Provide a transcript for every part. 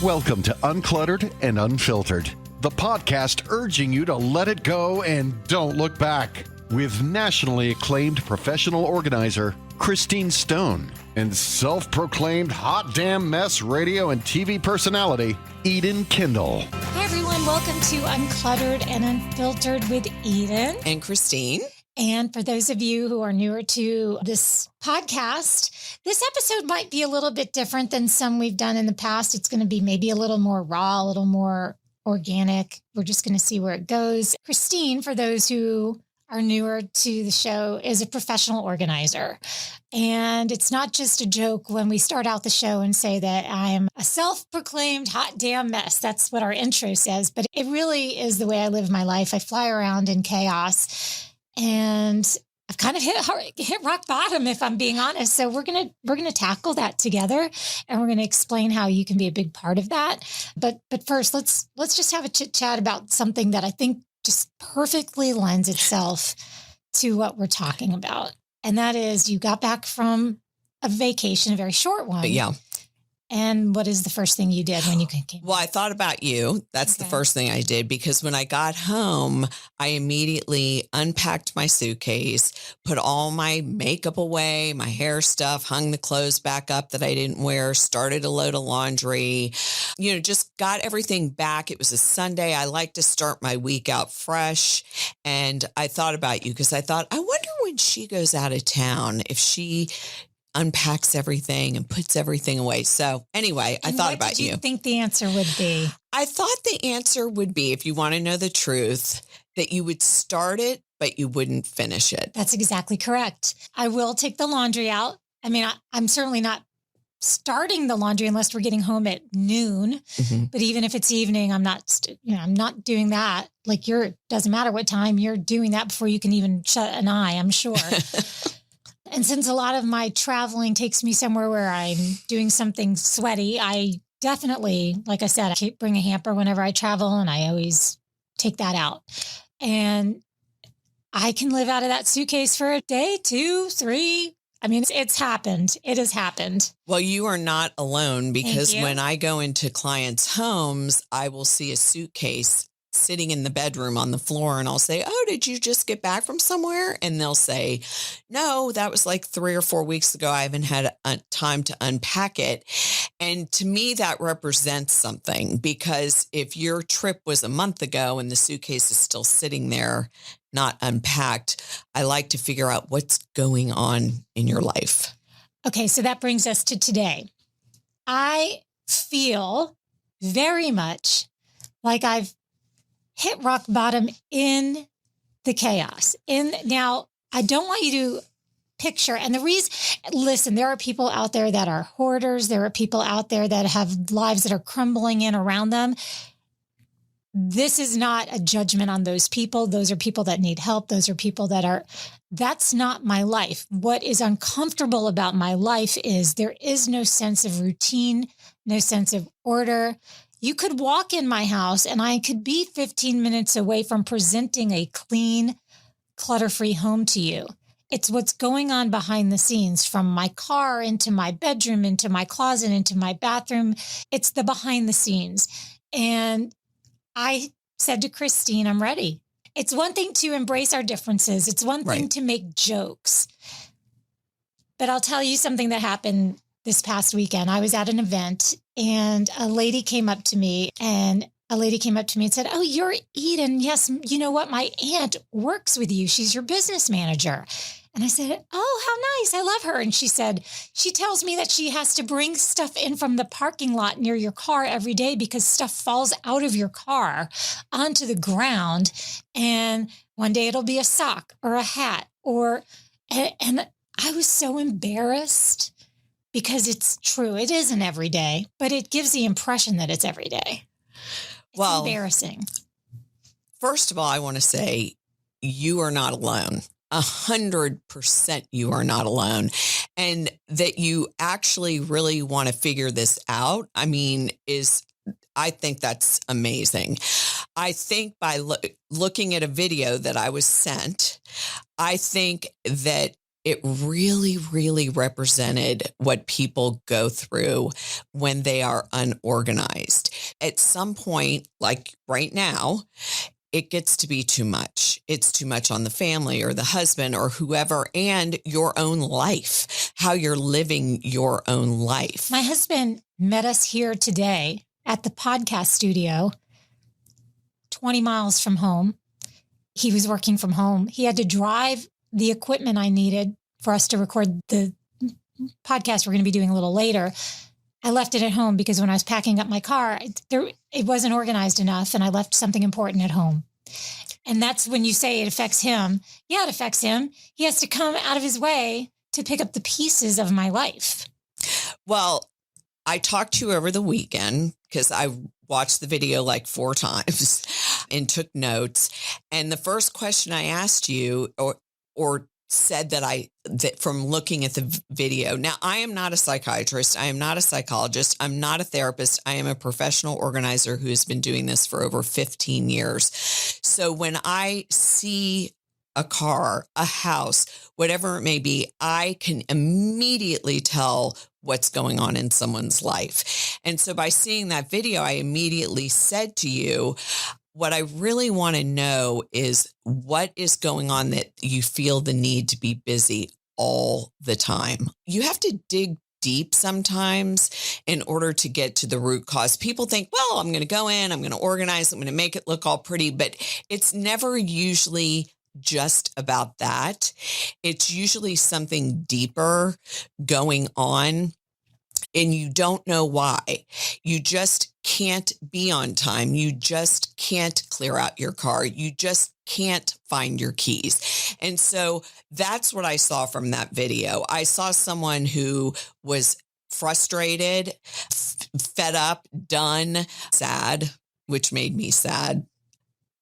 Welcome to Uncluttered and Unfiltered, the podcast urging you to let it go and don't look back, with nationally acclaimed professional organizer Christine Stone and self-proclaimed hot damn mess radio and TV personality Eden Kendall. Hi everyone, welcome to Uncluttered and Unfiltered with Eden and Christine. And for those of you who are newer to this podcast, this episode might be a little bit different than some we've done in the past. It's going to be maybe a little more raw, a little more organic. We're just going to see where it goes. Christine, for those who are newer to the show, is a professional organizer. And it's not just a joke when we start out the show and say that I'm a self-proclaimed hot damn mess. That's what our intro says, but it really is the way I live my life. I fly around in chaos. And I've kind of hit rock bottom, if I'm being honest. So we're gonna tackle that together, and we're gonna explain how you can be a big part of that. But first, let's just have a chit chat about something that I think just perfectly lends itself to what we're talking about, and that is you got back from a vacation, a very short one. Yeah. And what is the first thing you did when you came? Well, I thought about you. That's the first thing I did, because when I got home, I immediately unpacked my suitcase, put all my makeup away, my hair stuff, hung the clothes back up that I didn't wear, started a load of laundry, just got everything back. It was a Sunday. I like to start my week out fresh. And I thought about you because I thought, I wonder when she goes out of town, if she unpacks everything and puts everything away. So anyway, I thought about you. What did you think the answer would be? I thought the answer would be, if you want to know the truth, that you would start it, but you wouldn't finish it. That's exactly correct. I will take the laundry out. I mean, I'm certainly not starting the laundry unless we're getting home at noon. Mm-hmm. But even if it's evening, I'm not doing that. Like doesn't matter what time you're doing that before you can even shut an eye, I'm sure. And since a lot of my traveling takes me somewhere where I'm doing something sweaty, I definitely, like I said, I bring a hamper whenever I travel, and I always take that out. And I can live out of that suitcase for a day, 2, 3. I mean, it's happened. It has happened. Well, you are not alone, because when I go into clients' homes, I will see a suitcase sitting in the bedroom on the floor, and I'll say, "Oh, did you just get back from somewhere?" And they'll say, "No, that was like 3 or 4 weeks ago. I haven't had time to unpack it." And to me, that represents something, because if your trip was a month ago and the suitcase is still sitting there, not unpacked, I like to figure out what's going on in your life. Okay, so that brings us to today. I feel very much like I've hit rock bottom in the chaos. Now, I don't want you to picture, and listen, there are people out there that are hoarders. There are people out there that have lives that are crumbling in around them. This is not a judgment on those people. Those are people that need help. Those are people that's not my life. What is uncomfortable about my life is there is no sense of routine, no sense of order. You could walk in my house and I could be 15 minutes away from presenting a clean, clutter-free home to you. It's what's going on behind the scenes, from my car into my bedroom, into my closet, into my bathroom. It's the behind the scenes. And I said to Christine, I'm ready. It's one thing to embrace our differences. It's one thing to make jokes. But I'll tell you something that happened this past weekend. I was at an event, and a lady came up to me and said, "Oh, you're Eden. Yes. You know what? My aunt works with you. She's your business manager." And I said, "Oh, how nice. I love her." And she said, "She tells me that she has to bring stuff in from the parking lot near your car every day because stuff falls out of your car onto the ground. And one day it'll be a sock or a hat and I was so embarrassed, because it's true. It isn't every day, but it gives the impression that it's every day. It's embarrassing. First of all, I want to say you are not alone. 100% you are not alone. And that you actually really want to figure this out, I think that's amazing. I think by looking at a video that I was sent, I think that it really, really represented what people go through when they are unorganized. At some point, like right now, it gets to be too much. It's too much on the family or the husband or whoever, and your own life, how you're living your own life. My husband met us here today at the podcast studio, 20 miles from home. He was working from home. He had to drive the equipment I needed for us to record the podcast we're going to be doing a little later. I left it at home because when I was packing up my car, it wasn't organized enough, and I left something important at home. And that's when you say it affects him. Yeah, it affects him. He has to come out of his way to pick up the pieces of my life. Well, I talked to you over the weekend because I watched the video like 4 times and took notes. And the first question I asked you or said that from looking at the video. Now, I am not a psychiatrist. I am not a psychologist. I'm not a therapist. I am a professional organizer who has been doing this for over 15 years. So when I see a car, a house, whatever it may be, I can immediately tell what's going on in someone's life. And so by seeing that video, I immediately said to you, what I really want to know is what is going on that you feel the need to be busy all the time. You have to dig deep sometimes in order to get to the root cause. People think, well, I'm going to go in, I'm going to organize, I'm going to make it look all pretty, but it's never usually just about that. It's usually something deeper going on. And you don't know why. You just can't be on time. You just can't clear out your car. You just can't find your keys. And so that's what I saw from that video. I saw someone who was frustrated, fed up, done, sad, which made me sad.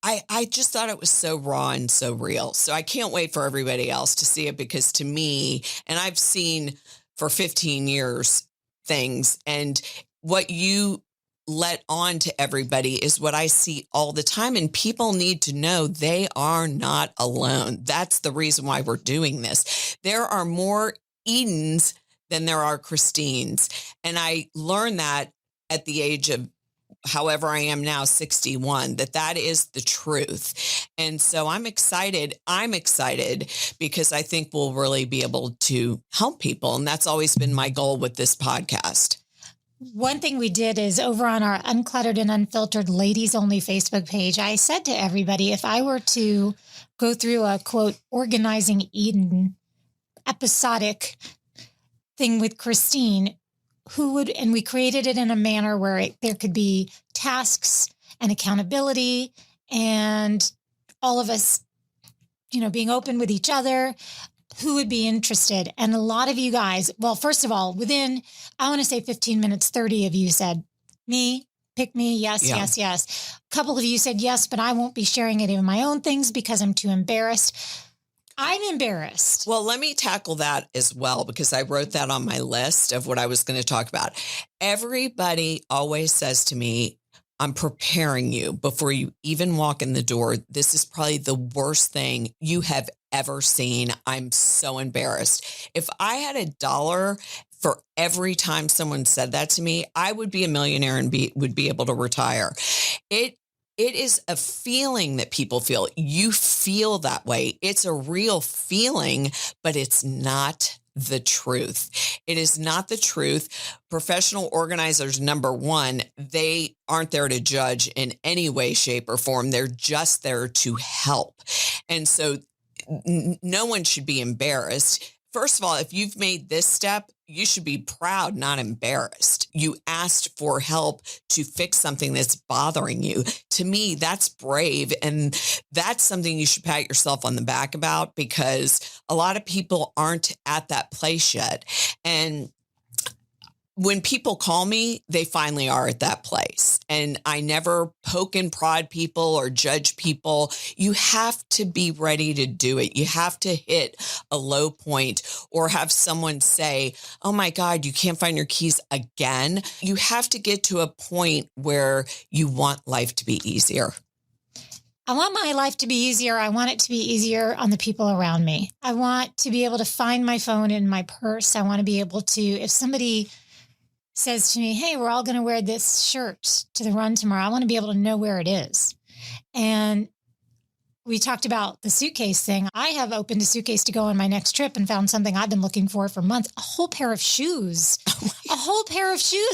I just thought it was so raw and so real. So I can't wait for everybody else to see it, because to me, and I've seen for 15 years, things, and what you let on to everybody is what I see all the time. And people need to know they are not alone. That's the reason why we're doing this. There are more Edens than there are Christines. And I learned that at the age of however I am now, 61, that is the truth. And so I'm excited. I'm excited because I think we'll really be able to help people. And that's always been my goal with this podcast. One thing we did is over on our Uncluttered and Unfiltered Ladies Only Facebook page, I said to everybody, if I were to go through a, quote, organizing Eden episodic thing with Christine, who would, and we created it in a manner where there could be tasks and accountability and all of us, being open with each other, who would be interested. And a lot of you guys, well, first of all, within, I want to say 15 minutes, 30 of you said, me, pick me. Yes, Yeah. yes. A couple of you said yes, but I won't be sharing any of my own things because I'm too embarrassed. I'm embarrassed. Well, let me tackle that as well, because I wrote that on my list of what I was going to talk about. Everybody always says to me, I'm preparing you before you even walk in the door. This is probably the worst thing you have ever seen. I'm so embarrassed. If I had $1 for every time someone said that to me, I would be a millionaire and would be able to retire. It is a feeling that people feel. You feel that way. It's a real feeling, but it's not the truth. It is not the truth. Professional organizers, number one, they aren't there to judge in any way, shape, or form. They're just there to help. And so no one should be embarrassed. First of all, if you've made this step, you should be proud, not embarrassed. You asked for help to fix something that's bothering you. To me, that's brave. And that's something you should pat yourself on the back about, because a lot of people aren't at that place yet. And when people call me, they finally are at that place. And I never poke and prod people or judge people. You have to be ready to do it. You have to hit a low point or have someone say, oh my God, you can't find your keys again. You have to get to a point where you want life to be easier. I want my life to be easier. I want it to be easier on the people around me. I want to be able to find my phone in my purse. I want to be able to, if somebody says to me, hey, we're all going to wear this shirt to the run tomorrow, I want to be able to know where it is. And we talked about the suitcase thing. I have opened a suitcase to go on my next trip and found something I've been looking for months, a whole pair of shoes,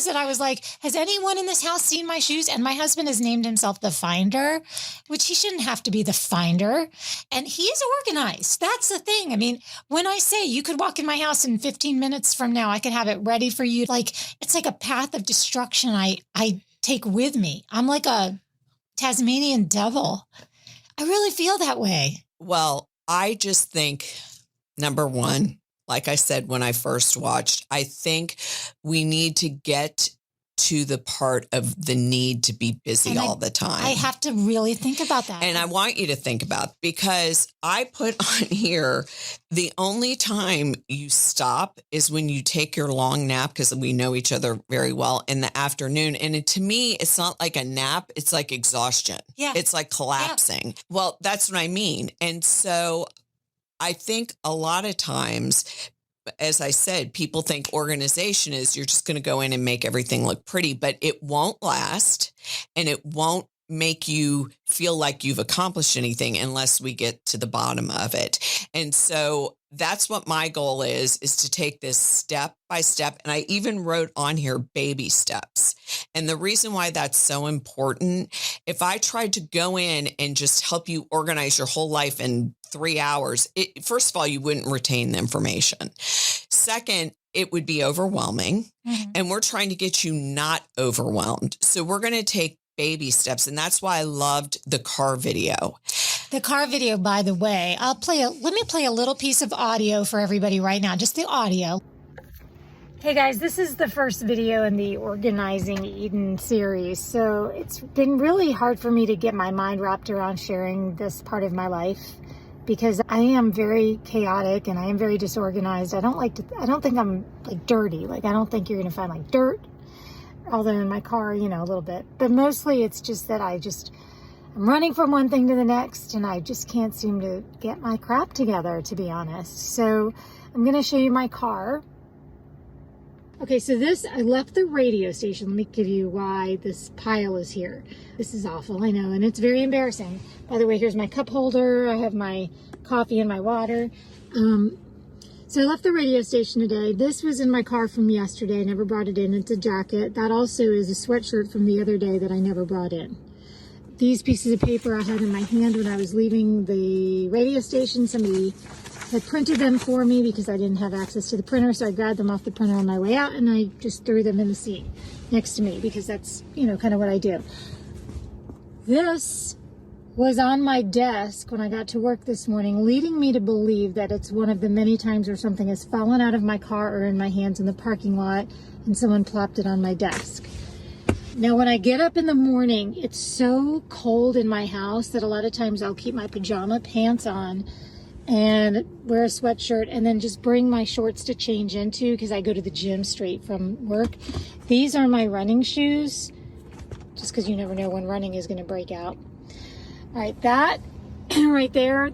that I was like, has anyone in this house seen my shoes? And my husband has named himself the finder, which he shouldn't have to be the finder. And he's organized. That's the thing. I mean, when I say you could walk in my house in 15 minutes from now, I could have it ready for you. Like, it's like a path of destruction I take with me. I'm like a Tasmanian devil. I really feel that way. Well, I just think, number one, like I said, when I first watched, I think we need to get to the part of the need to be busy all the time. I have to really think about that. And I want you to think about, because I put on here, the only time you stop is when you take your long nap, because we know each other very well, in the afternoon. And to me, it's not like a nap. It's like exhaustion. Yeah. It's like collapsing. Yeah. Well, that's what I mean. And so I think a lot of times, as I said, people think organization is you're just going to go in and make everything look pretty, but it won't last and it won't make you feel like you've accomplished anything unless we get to the bottom of it. And so that's what my goal is to take this step by step. And I even wrote on here baby steps. And the reason why that's so important, if I tried to go in and just help you organize your whole life in 3 hours, first of all, you wouldn't retain the information. Second, it would be overwhelming. Mm-hmm. And we're trying to get you not overwhelmed. So we're going to take baby steps. And that's why I loved the car video. The car video, by the way, let me play a little piece of audio for everybody right now, just the audio. Hey guys, this is the first video in the Organizing Eden series. So it's been really hard for me to get my mind wrapped around sharing this part of my life because I am very chaotic and I am very disorganized. I don't think I'm like dirty. Like, I don't think you're going to find like dirt, although in my car, a little bit, but mostly it's just that I'm running from one thing to the next and I just can't seem to get my crap together, to be honest. So I'm going to show you my car. Okay, so I left the radio station. Let me give you why this pile is here. This is awful, I know, and it's very embarrassing. By the way, here's my cup holder. I have my coffee and my water. So I left the radio station today. This was in my car from yesterday. I never brought it in. It's a jacket. That also is a sweatshirt from the other day that I never brought in. These pieces of paper I had in my hand when I was leaving the radio station. Somebody had printed them for me because I didn't have access to the printer, so I grabbed them off the printer on my way out and I just threw them in the seat next to me because that's, kind of what I do. This was on my desk when I got to work this morning, leading me to believe that it's one of the many times where something has fallen out of my car or in my hands in the parking lot and someone plopped it on my desk. Now, when I get up in the morning, it's so cold in my house that a lot of times I'll keep my pajama pants on and wear a sweatshirt and then just bring my shorts to change into because I go to the gym straight from work. These are my running shoes, just because you never know when running is going to break out. All right, that right there,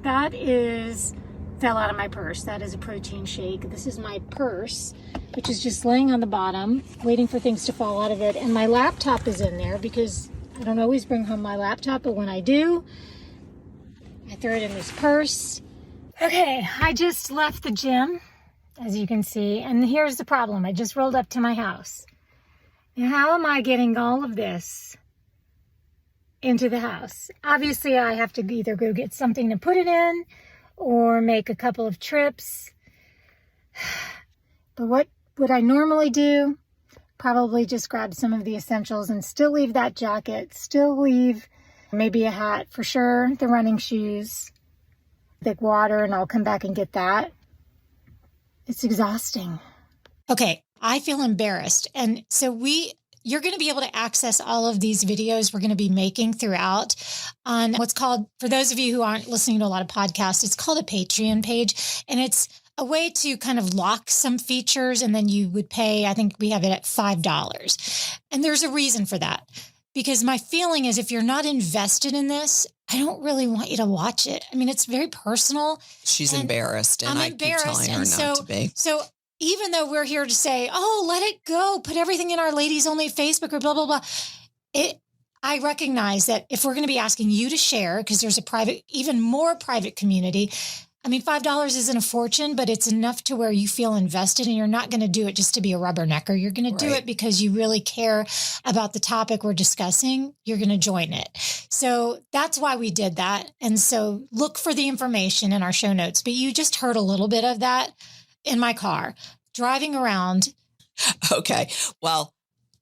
fell out of my purse. That is a protein shake. This is my purse, which is just laying on the bottom, waiting for things to fall out of it. And my laptop is in there because I don't always bring home my laptop, but when I do, I throw it in this purse. Okay, I just left the gym, as you can see, and here's the problem. I just rolled up to my house. Now, how am I getting all of this into the house? Obviously, I have to either go get something to put it in or make a couple of trips. But what would I normally do? Probably just grab some of the essentials and still leave that jacket, still leave maybe a hat for sure, the running shoes, thick water, and I'll come back and get that. It's exhausting. Okay, I feel embarrassed. And so you're going to be able to access all of these videos we're going to be making throughout on what's called, for those of you who aren't listening to a lot of podcasts, it's called a Patreon page. And it's a way to kind of lock some features. And then you would pay, I think we have it at $5. And there's a reason for that. Because my feeling is if you're not invested in this, I don't really want you to watch it. I mean, it's very personal. She's and embarrassed, and I'm I keep telling her embarrassed. not to be. So even though we're here to say, oh, let it go, put everything in our ladies only Facebook or blah, blah, blah. I recognize that if we're going to be asking you to share, because there's a private, even more private community, I mean, $5 isn't a fortune, but it's enough to where you feel invested, and you're not going to do it just to be a rubbernecker. You're going to do it because you really care about the topic we're discussing. You're going to join it. So that's why we did that. And so look for the information in our show notes. But you just heard a little bit of that in my car driving around. Okay. Well,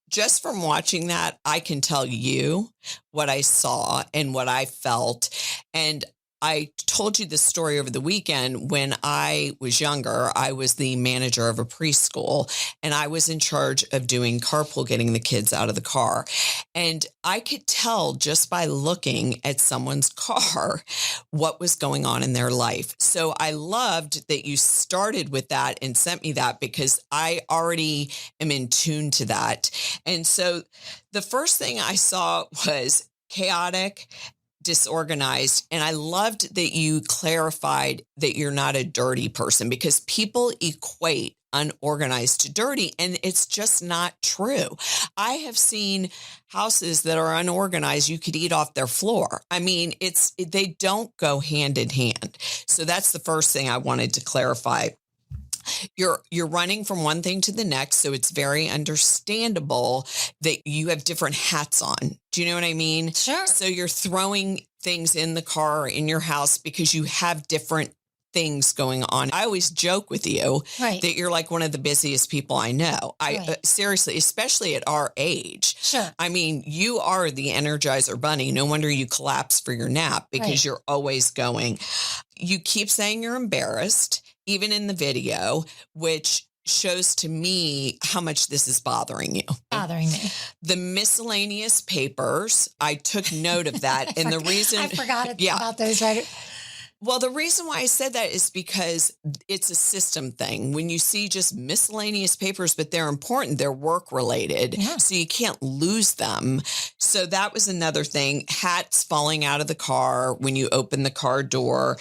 just from watching that, I can tell you what I saw and what I felt. And I told you this story over the weekend. When I was younger, I was the manager of a preschool, and I was in charge of doing carpool, getting the kids out of the car. And I could tell just by looking at someone's car what was going on in their life. So I loved that you started with that and sent me that, because I already am in tune to that. And so the first thing I saw was chaotic, disorganized. And I loved that you clarified that you're not a dirty person, because people equate unorganized to dirty, and it's just not true. I have seen houses that are unorganized. You could eat off their floor. I mean, they don't go hand in hand. So that's the first thing I wanted to clarify. You're running from one thing to the next, so it's very understandable that you have different hats on. Do you know what I mean? Sure. So you're throwing things in the car or in your house because you have different things going on. I always joke with you that you're like one of the busiest people I know. Seriously, especially at our age. Sure. I mean, you are the Energizer Bunny. No wonder you collapse for your nap, because you're always going. You keep saying you're embarrassed, even in the video, which shows to me how much this is bothering you. Bothering me. The miscellaneous papers, I took note of that. And the reason I forgot about those, right? Well, the reason why I said that is because it's a system thing. When you see just miscellaneous papers, but they're important, they're work related, so you can't lose them. So that was another thing. Hats falling out of the car when you open the car door,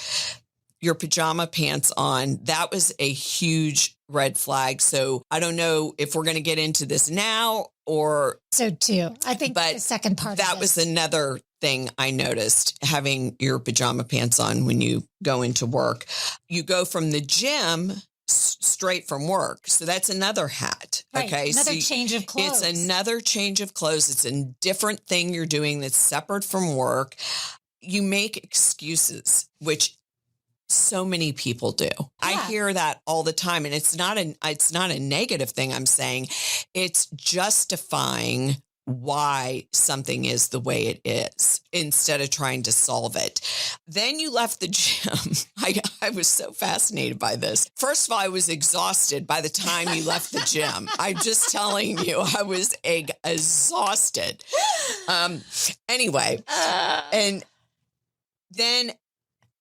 your pajama pants on. That was a huge red flag. So I don't know if we're going to get into this now or. So too. I think the second part that was another thing I noticed, having your pajama pants on when you go into work. You go from the gym straight from work. So that's another hat. Okay. Another change of clothes. It's another change of clothes. It's a different thing you're doing that's separate from work. You make excuses, which so many people do. I hear that all the time. And it's not a negative thing I'm saying. It's justifying why something is the way it is instead of trying to solve it. Then you left the gym. I was so fascinated by this. First of all, I was exhausted by the time you left the gym. I'm just telling you, I was exhausted. Anyway, and then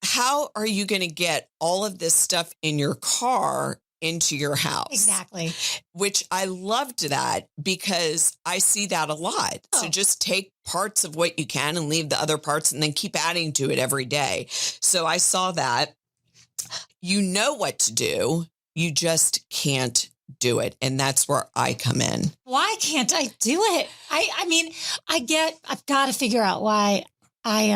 how are you going to get all of this stuff in your car into your house? Exactly. Which I loved that, because I see that a lot. So just take parts of what you can and leave the other parts, and then keep adding to it every day. So I saw that. You know what to do. You just can't do it. And that's where I come in. Why can't I do it? I mean, I've got to figure out why I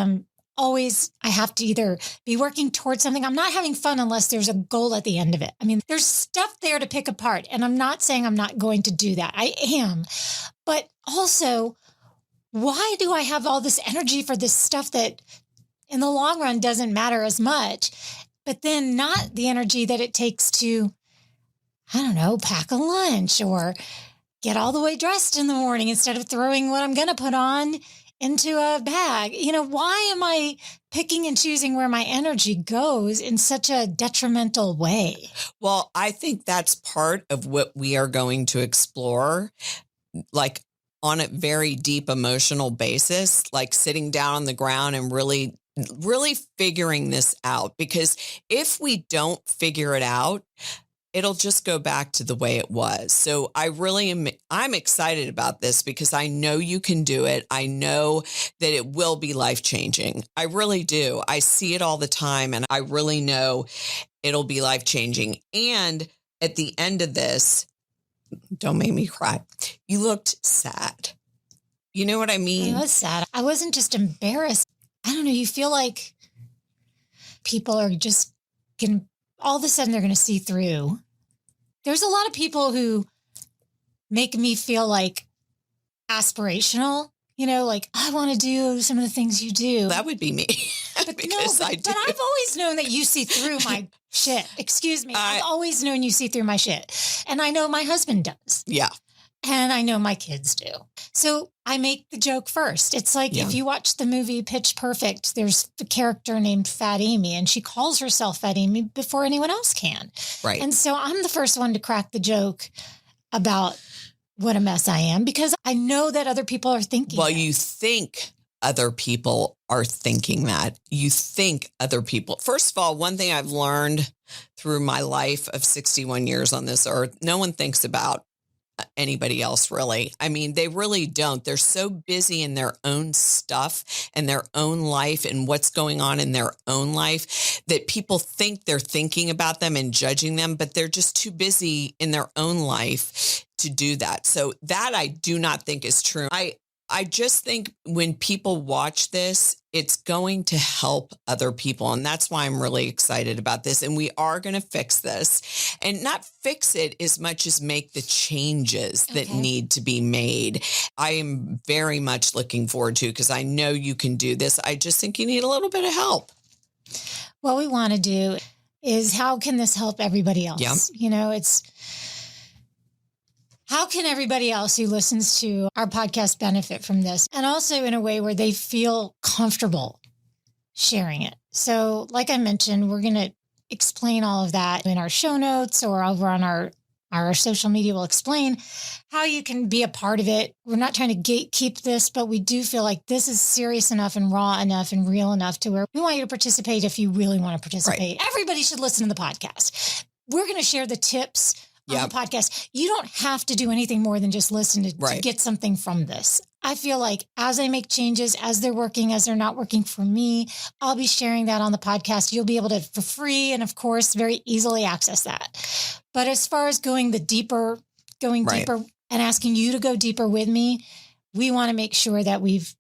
have to either be working towards something. I'm not having fun unless there's a goal at the end of it. I mean, there's stuff there to pick apart, and I'm not saying I'm not going to do that. I am. But also, why do I have all this energy for this stuff that in the long run doesn't matter as much, but then not the energy that it takes to, I don't know, pack a lunch or get all the way dressed in the morning instead of throwing what I'm going to put on into a bag? You know, why am I picking and choosing where my energy goes in such a detrimental way? Well, I think that's part of what we are going to explore, like on a very deep emotional basis, like sitting down on the ground and really figuring this out. Because if we don't figure it out, it'll just go back to the way it was. So I'm excited about this because I know you can do it. I know that it will be life-changing. I really do. I see it all the time, and I really know it'll be life-changing. And at the end of this, don't make me cry. You looked sad. You know what I mean? I was sad. I wasn't just embarrassed. I don't know. You feel like people are just all of a sudden they're going to see through. There's a lot of people who make me feel like aspirational, like I want to do some of the things you do. That would be me. But but I've always known that you see through my shit. Excuse me. I've always known you see through my shit. And I know my husband does. Yeah. And I know my kids do. So I make the joke first. It's like if you watch the movie Pitch Perfect, there's the character named Fat Amy, and she calls herself Fat Amy before anyone else can. Right. And so I'm the first one to crack the joke about what a mess I am because I know that other people are thinking. Well, you think other people are thinking that. You think other people. First of all, one thing I've learned through my life of 61 years on this earth, no one thinks about anybody else, really. I mean, they really don't. They're so busy in their own stuff and their own life and what's going on in their own life that people think they're thinking about them and judging them, but they're just too busy in their own life to do that. So that I do not think is true. I just think when people watch this, it's going to help other people. And that's why I'm really excited about this. And we are going to fix this and not fix it as much as make the changes that need to be made. I am very much looking forward to because I know you can do this. I just think you need a little bit of help. What we want to do is how can this help everybody else? Yeah. How can everybody else who listens to our podcast benefit from this? And also in a way where they feel comfortable sharing it. So like I mentioned, we're going to explain all of that in our show notes or over on our social media. We'll explain how you can be a part of it. We're not trying to gatekeep this, but we do feel like this is serious enough and raw enough and real enough to where we want you to participate if you really want to participate. Right. Everybody should listen to the podcast. We're going to share the tips on the podcast. You don't have to do anything more than just listen to get something from this. I feel like as I make changes, as they're working, as they're not working for me, I'll be sharing that on the podcast. You'll be able to, for free and of course, very easily access that. But as far as going deeper and asking you to go deeper with me, we want to make sure that we've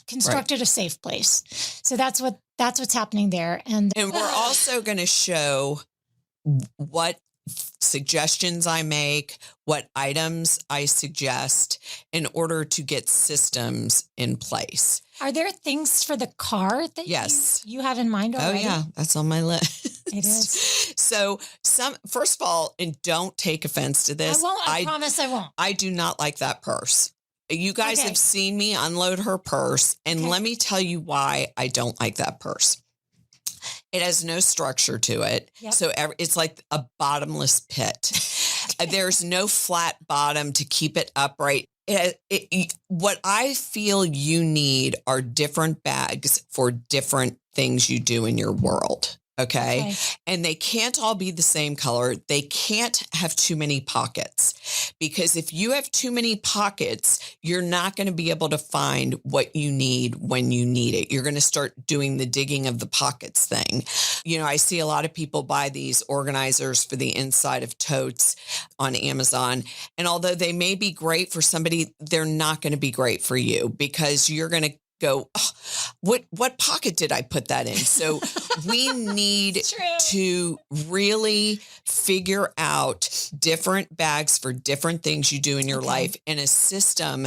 constructed a safe place. So that's what's happening there. And we're also going to show what suggestions I make, what items I suggest in order to get systems in place. Are there things for the car that you have in mind already? Oh yeah, that's on my list. It is. So first of all, and don't take offense to this. I won't. I promise I won't. I do not like that purse. You guys have seen me unload her purse, and let me tell you why I don't like that purse. It has no structure to it. Yep. So it's like a bottomless pit. There's no flat bottom to keep it upright. What I feel you need are different bags for different things you do in your world. Okay. And they can't all be the same color. They can't have too many pockets because if you have too many pockets, you're not going to be able to find what you need when you need it. You're going to start doing the digging of the pockets thing. I see a lot of people buy these organizers for the inside of totes on Amazon. And although they may be great for somebody, they're not going to be great for you because you're going to go, what pocket did I put that in? So we need to really figure out different bags for different things you do in your life in a system,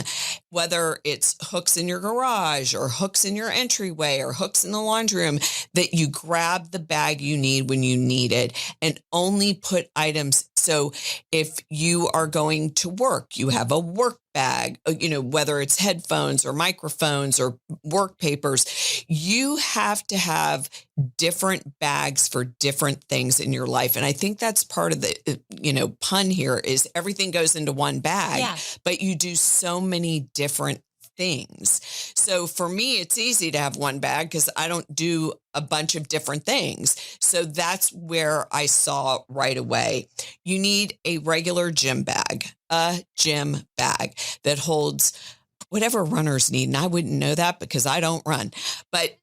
whether it's hooks in your garage or hooks in your entryway or hooks in the laundry room, that you grab the bag you need when you need it and only put items. So if you are going to work, you have a work bag, whether it's headphones or microphones or work papers, you have to have different bags for different things in your life. And I think that's part of the, pun here is everything goes into one bag, but you do so many different things. So for me, it's easy to have one bag because I don't do a bunch of different things. So that's where I saw right away. You need a regular gym bag that holds whatever runners need. And I wouldn't know that because I don't run, but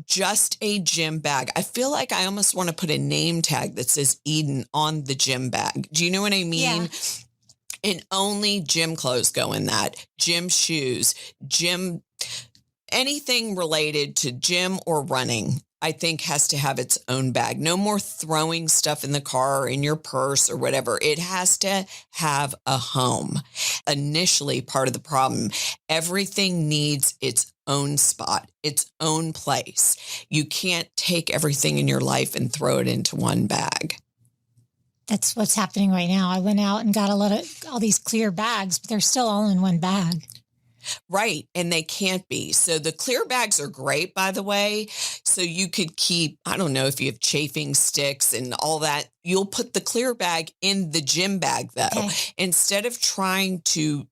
just a gym bag. I feel like I almost want to put a name tag that says Eden on the gym bag. Do you know what I mean? Yeah. And only gym clothes go in that. Gym shoes, anything related to gym or running, I think has to have its own bag. No more throwing stuff in the car or in your purse or whatever. It has to have a home. Initially, part of the problem, everything needs its own spot, its own place. You can't take everything in your life and throw it into one bag. That's what's happening right now. I went out and got all these clear bags, but they're still all in one bag. Right. And they can't be. So the clear bags are great, by the way. So you could keep, I don't know if you have chafing sticks and all that. You'll put the clear bag in the gym bag, though. Okay. Instead of trying to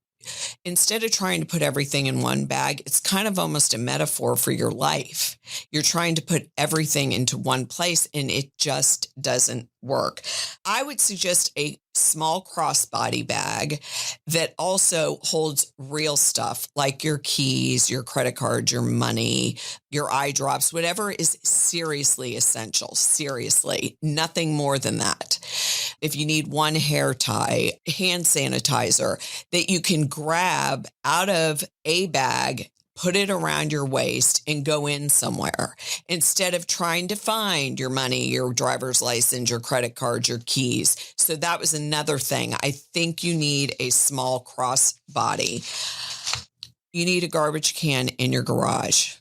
put everything in one bag, it's kind of almost a metaphor for your life. You're trying to put everything into one place and it just doesn't work. I would suggest a small crossbody bag that also holds real stuff like your keys, your credit card, your money, your eye drops, whatever is seriously essential. Seriously, nothing more than that. If you need one hair tie, hand sanitizer that you can grab out of a bag, put it around your waist and go in somewhere instead of trying to find your money, your driver's license, your credit card, your keys. So that was another thing. I think you need a small crossbody. You need a garbage can in your garage.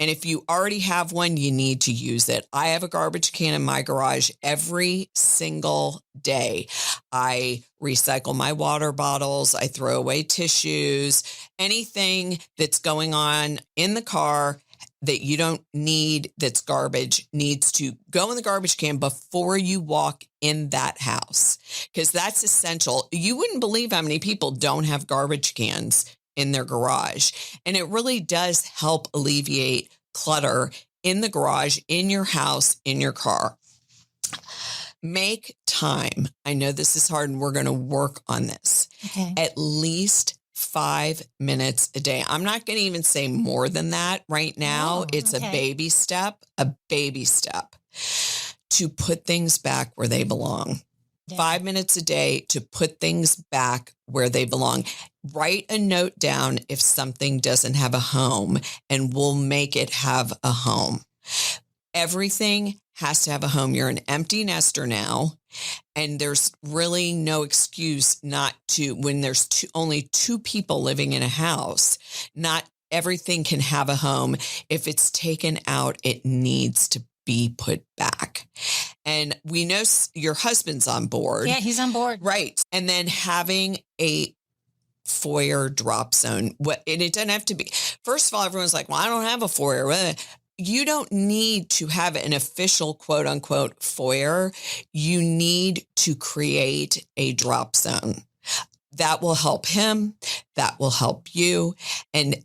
And if you already have one, you need to use it. I have a garbage can in my garage every single day. I recycle my water bottles. I throw away tissues. Anything that's going on in the car that you don't need that's garbage needs to go in the garbage can before you walk in that house, because that's essential. You wouldn't believe how many people don't have garbage cans in their garage. And it really does help alleviate clutter in the garage, in your house, in your car. Make time. I know this is hard and we're going to work on this. Okay. At least 5 minutes a day. I'm not going to even say more than that right now. Oh, it's okay. a baby step to put things back where they belong. Yeah. 5 minutes a day to put things back where they belong. Write a note down if something doesn't have a home, and we'll make it have a home. Everything has to have a home. You're an empty nester now, and there's really no excuse not to, when there's only two people living in a house, not everything can have a home. If it's taken out, it needs to be put back. And we know your husband's on board. Yeah, he's on board. Right. And then having a foyer drop zone. And it doesn't have to be, first of all, everyone's like, well, I don't have a foyer. You don't need to have an official quote unquote foyer. You need to create a drop zone. That will help him. That will help you. And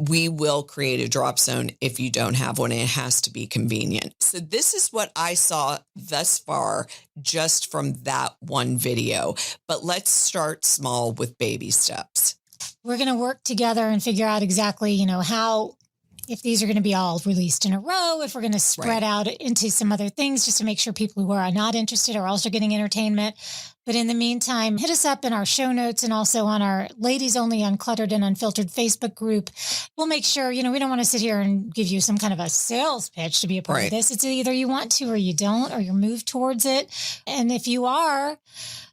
we will create a drop zone if you don't have one. It has to be convenient. So this is what I saw thus far just from that one video. But let's start small with baby steps. We're going to work together and figure out exactly, how, if these are going to be all released in a row, if we're going to spread out into some other things just to make sure people who are not interested are also getting entertainment. But in the meantime, hit us up in our show notes and also on our Ladies Only Uncluttered and Unfiltered Facebook group. We'll make sure, we don't want to sit here and give you some kind of a sales pitch to be a part of this. It's either you want to or you don't, or you move towards it. And if you are,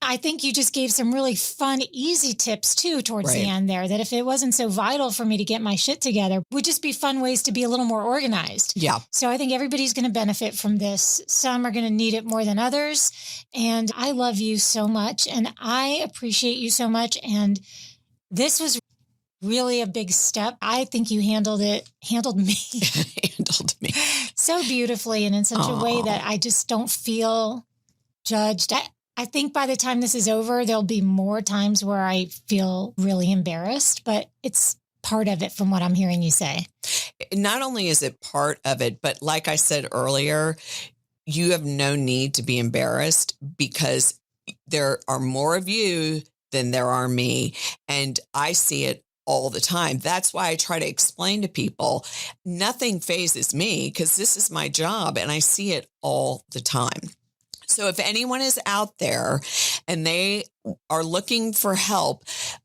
I think you just gave some really fun, easy tips too towards the end there, that if it wasn't so vital for me to get my shit together, would just be fun ways to be a little more organized. Yeah. So I think everybody's going to benefit from this. Some are going to need it more than others. And I love you so much. And I appreciate you so much. And this was really a big step. I think you handled me Handled me. so beautifully and in such a way that I just don't feel judged. I think by the time this is over, there'll be more times where I feel really embarrassed, but it's part of it from what I'm hearing you say. Not only is it part of it, but like I said earlier, you have no need to be embarrassed because there are more of you than there are me. And I see it all the time. That's why I try to explain to people, nothing phases me because this is my job and I see it all the time. So if anyone is out there and they are looking for help,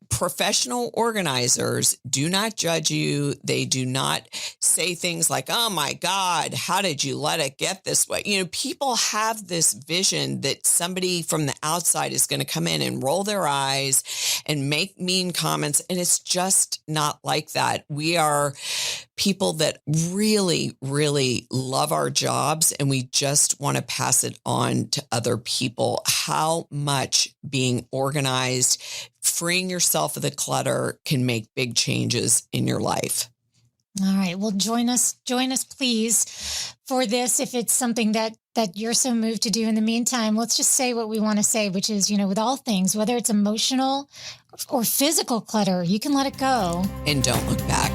professional organizers do not judge you. They do not say things like, oh my God, how did you let it get this way? You know, people have this vision that somebody from the outside is going to come in and roll their eyes and make mean comments. And it's just not like that. We are people that really, really love our jobs and we just want to pass it on to other people. How much being organized, freeing yourself of the clutter can make big changes in your life. All right. Well, join us, please, for this. If it's something that you're so moved to do. In the meantime, let's just say what we want to say, which is, with all things, whether it's emotional or physical clutter, you can let it go. And don't look back.